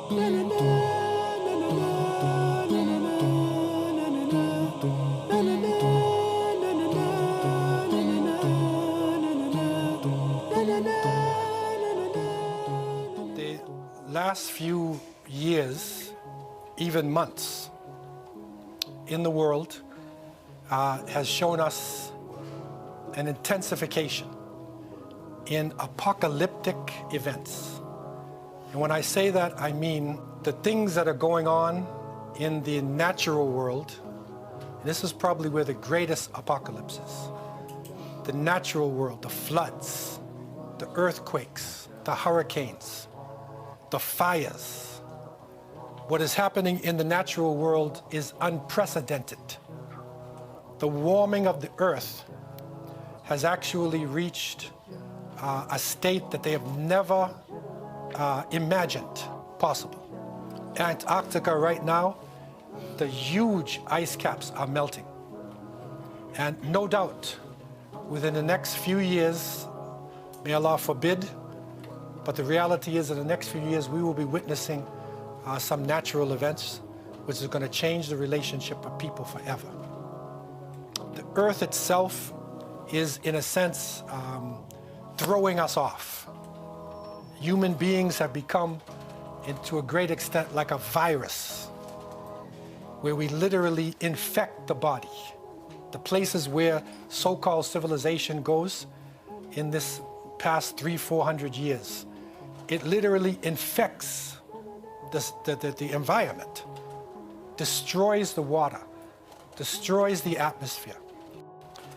The last few years, even months, in the world has shown us an intensification in apocalyptic events. And when I say that, I mean the things that are going on in the natural world. This is probably where the greatest apocalypse is. The natural world, the floods, the earthquakes, the hurricanes, the fires. What is happening in the natural world is unprecedented. The warming of the earth has actually reached a state that they have never imagined possible. Antarctica right now, the huge ice caps are melting. And no doubt, within the next few years, may Allah forbid, but the reality is in the next few years we will be witnessing some natural events which is going to change the relationship of people forever. The earth itself is, in a sense, throwing us off. Human beings have become, to a great extent, like a virus, where we literally infect the body. The places where so-called civilization goes in this past 300-400 years, it literally infects the environment, destroys the water, destroys the atmosphere,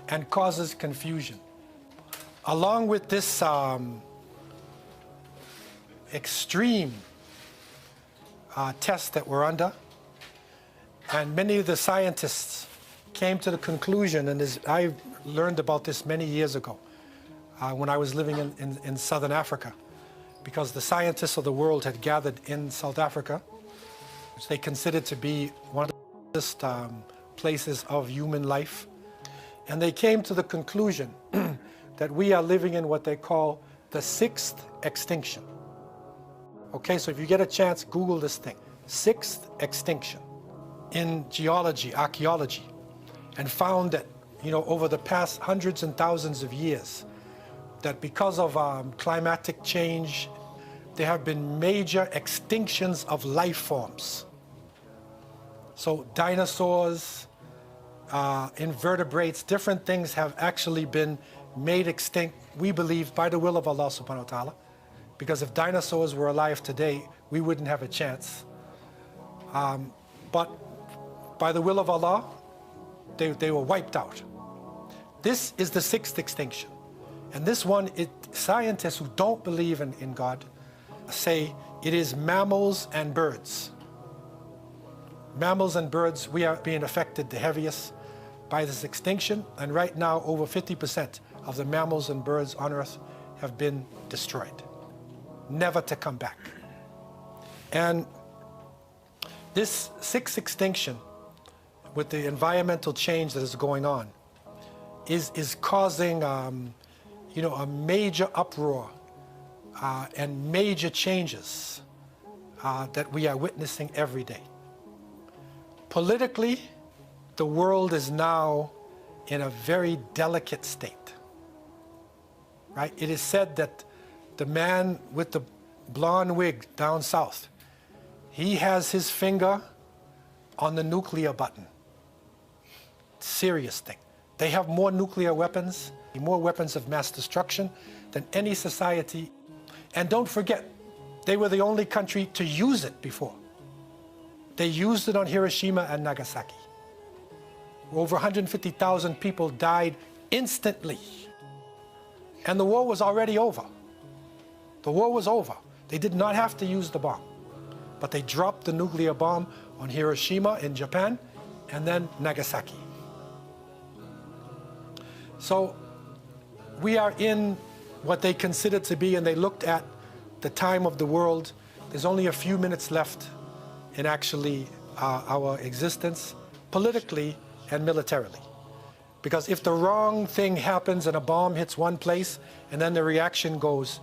and causes confusion. Along with this extreme test that we're under, and many of the scientists came to the conclusion, and I learned about this many years ago when I was living in Southern Africa, because the scientists of the world had gathered in South Africa, which they considered to be one of the oldest places of human life. And they came to the conclusion that we are living in what they call the sixth extinction. Okay, so if you get a chance, Google this thing, sixth extinction in geology, archaeology, and found that, over the past hundreds and thousands of years, that because of climatic change, there have been major extinctions of life forms. So dinosaurs, invertebrates, different things have actually been made extinct, we believe, by the will of Allah subhanahu wa ta'ala. Because if dinosaurs were alive today, we wouldn't have a chance. But by the will of Allah, they were wiped out. This is the sixth extinction. And this one, scientists who don't believe in God say it is mammals and birds. Mammals and birds, we are being affected the heaviest by this extinction. And right now, over 50% of the mammals and birds on Earth have been destroyed, never to come back. And this sixth extinction, with the environmental change that is going on, is causing a major uproar and major changes that we are witnessing every day. Politically, the world is now in a very delicate state, right? It is said that the man with the blonde wig down south, he has his finger on the nuclear button. Serious thing. They have more nuclear weapons, more weapons of mass destruction than any society. And don't forget, they were the only country to use it before. They used it on Hiroshima and Nagasaki. Over 150,000 people died instantly. And the war was already over. The war was over. They did not have to use the bomb. But they dropped the nuclear bomb on Hiroshima in Japan and then Nagasaki. So we are in what they considered to be, and they looked at the time of the world. There's only a few minutes left in actually our existence, politically and militarily. Because if the wrong thing happens and a bomb hits one place and then the reaction goes,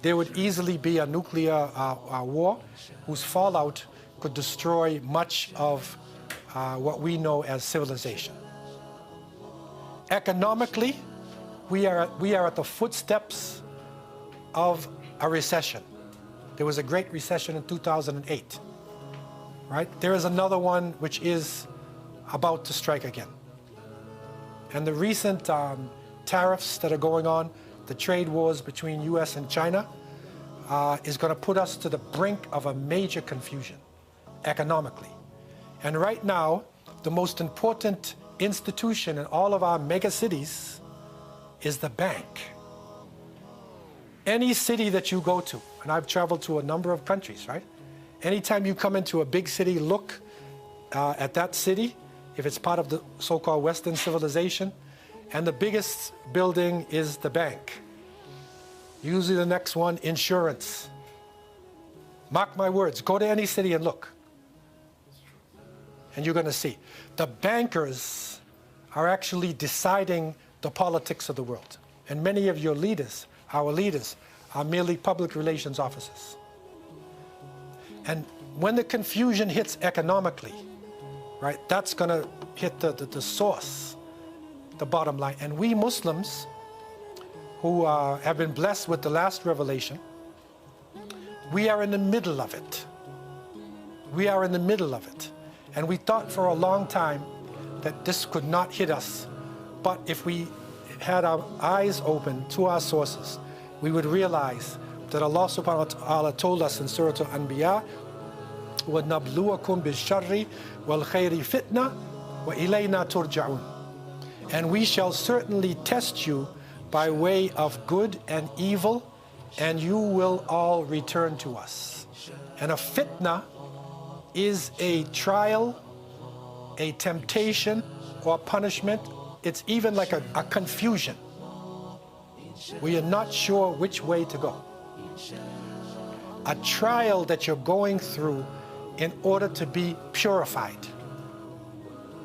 there would easily be a nuclear war whose fallout could destroy much of what we know as civilization. Economically, we are at the footsteps of a recession. There was a great recession in 2008, right? There is another one which is about to strike again. And the recent tariffs that are going on, the trade wars between US and China, is going to put us to the brink of a major confusion economically. And right now, the most important institution in all of our mega cities is the bank. Any city that you go to, and I've traveled to a number of countries, right? Anytime you come into a big city, look at that city, if it's part of the so-called Western civilization, and the biggest building is the bank. Usually the next one, insurance. Mark my words, go to any city and look. And you're going to see. The bankers are actually deciding the politics of the world. And many of your leaders, our leaders, are merely public relations officers. And when the confusion hits economically, right, that's going to hit the source, the bottom line. And we Muslims, who have been blessed with the last revelation, we are in the middle of it. We are in the middle of it. And we thought for a long time that this could not hit us. But if we had our eyes open to our sources, we would realize that Allah subhanahu wa ta'ala told us in Surah Al-Anbiya, وَنَبْلُوَكُمْ بِالشَّرِّ وَالْخَيْرِ فِتْنَةً وَإِلَيْنَا تُرْجَعُونَ. And we shall certainly test you by way of good and evil, and you will all return to us. And a fitna is a trial, a temptation, or punishment. It's even like a confusion. We are not sure which way to go. A trial that you're going through in order to be purified.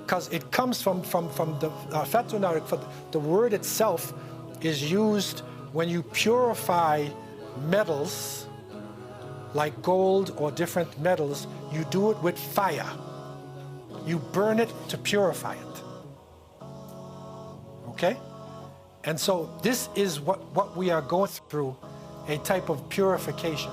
Because it comes from the fatuna, the word itself is used when you purify metals like gold or different metals. You do it with fire. You burn it to purify it. Okay? And so this is what we are going through, a type of purification.